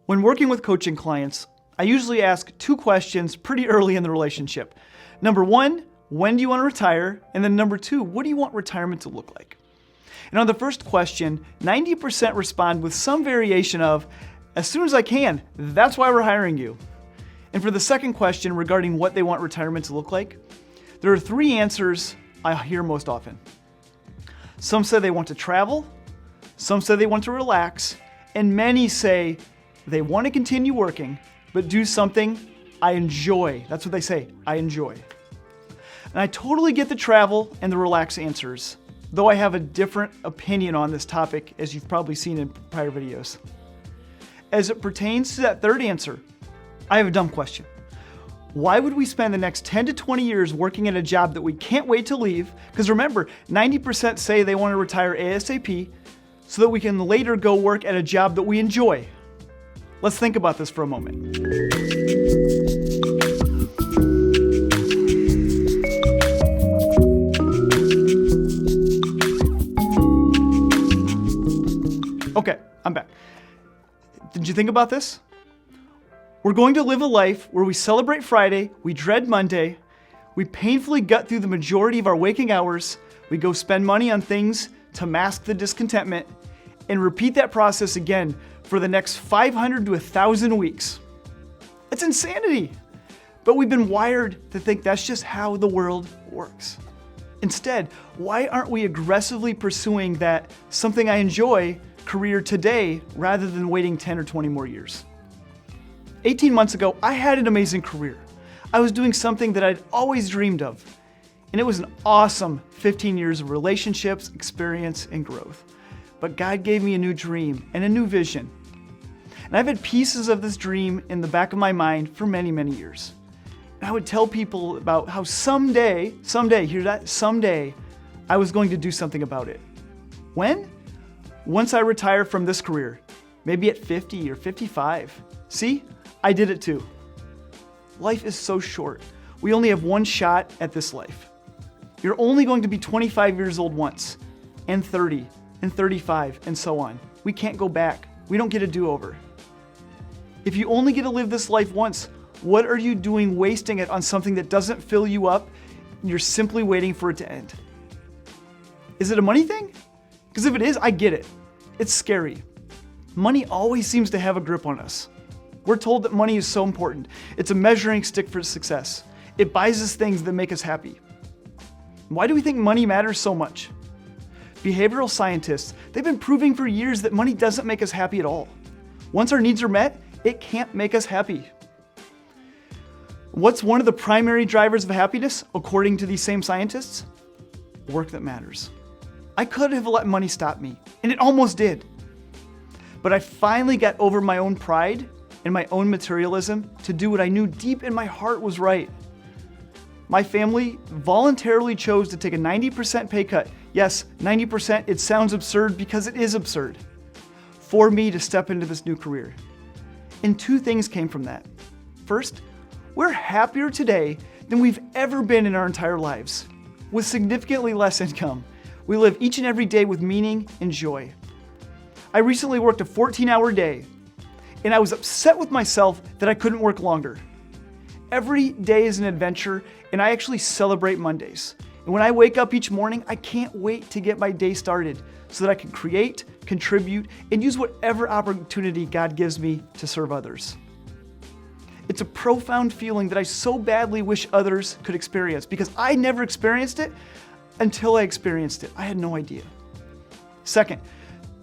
When working with coaching clients, I usually ask two questions pretty early in the relationship. Number one, when do you want to retire? And then number two, what do you want retirement to look like? And on the first question, 90% respond with some variation of, as soon as I can, that's why we're hiring you. And for the second question regarding what they want retirement to look like, there are three answers I hear most often. Some say they want to travel, some say they want to relax, and many say they want to continue working, but do something I enjoy. That's what they say, I enjoy. And I totally get the travel and the relax answers, though I have a different opinion on this topic, as you've probably seen in prior videos. As it pertains to that third answer, I have a dumb question. Why would we spend the next 10 to 20 years working at a job that we can't wait to leave? Because remember, 90% say they want to retire ASAP so that we can later go work at a job that we enjoy. Let's think about this for a moment. Okay, I'm back. Did you think about this? We're going to live a life where we celebrate Friday, we dread Monday, we painfully gut through the majority of our waking hours, we go spend money on things to mask the discontentment, and repeat that process again for the next 500 to 1,000 weeks. It's insanity. But we've been wired to think that's just how the world works. Instead, why aren't we aggressively pursuing that something I enjoy career today rather than waiting 10 or 20 more years? 18 months ago, I had an amazing career. I was doing something that I'd always dreamed of. And it was an awesome 15 years of relationships, experience, and growth. But God gave me a new dream and a new vision. And I've had pieces of this dream in the back of my mind for many, many years. And I would tell people about how someday, hear that? Someday, I was going to do something about it. When? Once I retire from this career, maybe at 50 or 55. See, I did it too. Life is so short. We only have one shot at this life. You're only going to be 25 years old once, and 30, and 35, and so on. We can't go back. We don't get a do-over. If you only get to live this life once, what are you doing wasting it on something that doesn't fill you up? You're simply waiting for it to end. Is it a money thing? Because if it is, I get it. It's scary. Money always seems to have a grip on us. We're told that money is so important. It's a measuring stick for success. It buys us things that make us happy. Why do we think money matters so much? Behavioral scientists, they've been proving for years that money doesn't make us happy at all. Once our needs are met, it can't make us happy. What's one of the primary drivers of happiness, according to these same scientists? Work that matters. I could have let money stop me, and it almost did. But I finally got over my own pride and my own materialism to do what I knew deep in my heart was right. My family voluntarily chose to take a 90% pay cut. Yes, 90%, it sounds absurd because it is absurd. For me to step into this new career. And two things came from that. First, we're happier today than we've ever been in our entire lives. With significantly less income, we live each and every day with meaning and joy. I recently worked a 14-hour day, and I was upset with myself that I couldn't work longer. Every day is an adventure, and I actually celebrate Mondays. And when I wake up each morning, I can't wait to get my day started so that I can create, contribute, and use whatever opportunity God gives me to serve others. It's a profound feeling that I so badly wish others could experience because I never experienced it until I experienced it. I had no idea. Second,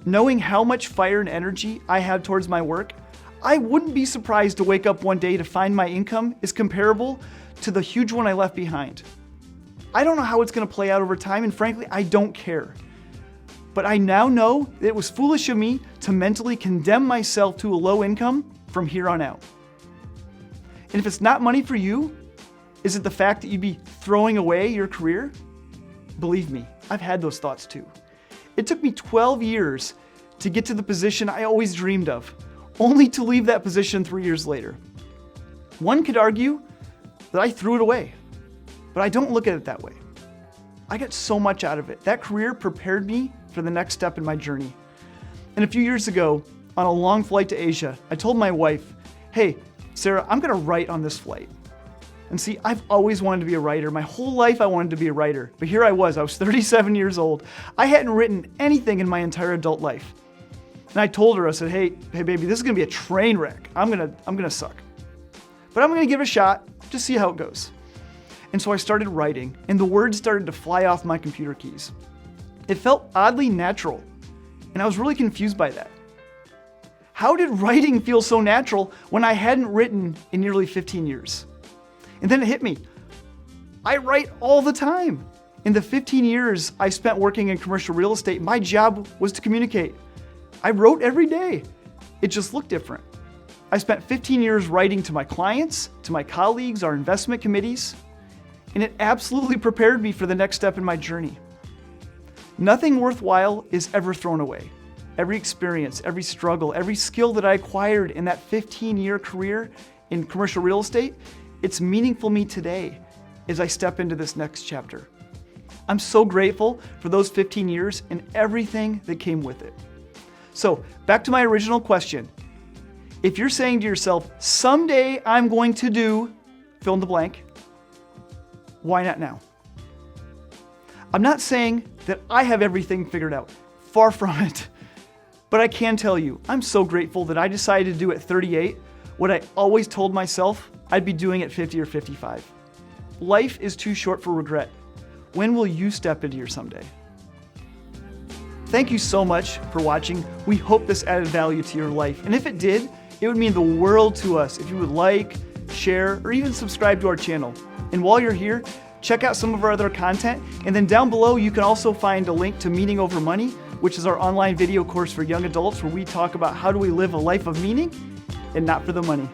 knowing how much fire and energy I had towards my work, I wouldn't be surprised to wake up one day to find my income is comparable to the huge one I left behind. I don't know how it's going to play out over time, and frankly, I don't care. But I now know that it was foolish of me to mentally condemn myself to a low income from here on out. And if it's not money for you, is it the fact that you'd be throwing away your career? Believe me, I've had those thoughts too. It took me 12 years to get to the position I always dreamed of, only to leave that position 3 years later. One could argue that I threw it away, but I don't look at it that way. I got so much out of it. That career prepared me for the next step in my journey. And a few years ago, on a long flight to Asia, I told my wife, hey, Sarah, I'm gonna write on this flight. And see, I've always wanted to be a writer. My whole life I wanted to be a writer. But here I was 37 years old. I hadn't written anything in my entire adult life. And I told her, I said, hey baby, this is gonna be a train wreck. I'm gonna suck. But I'm gonna give it a shot, just see how it goes. And so I started writing, and the words started to fly off my computer keys. It felt oddly natural, and I was really confused by that. How did writing feel so natural when I hadn't written in nearly 15 years? And then it hit me. I write all the time. In the 15 years I spent working in commercial real estate, my job was to communicate. I wrote every day. It just looked different. I spent 15 years writing to my clients, to my colleagues, our investment committees, and it absolutely prepared me for the next step in my journey. Nothing worthwhile is ever thrown away. Every experience, every struggle, every skill that I acquired in that 15-year career in commercial real estate, it's meaningful to me today as I step into this next chapter. I'm so grateful for those 15 years and everything that came with it. So back to my original question. If you're saying to yourself, someday I'm going to do, fill in the blank, why not now? I'm not saying that I have everything figured out. Far from it. But I can tell you, I'm so grateful that I decided to do at 38 what I always told myself I'd be doing at 50 or 55. Life is too short for regret. When will you step into your someday? Thank you so much for watching. We hope this added value to your life. And if it did, it would mean the world to us if you would like, share, or even subscribe to our channel. And while you're here, check out some of our other content. And then down below, you can also find a link to Meaning Over Money, which is our online video course for young adults where we talk about how do we live a life of meaning and not for the money.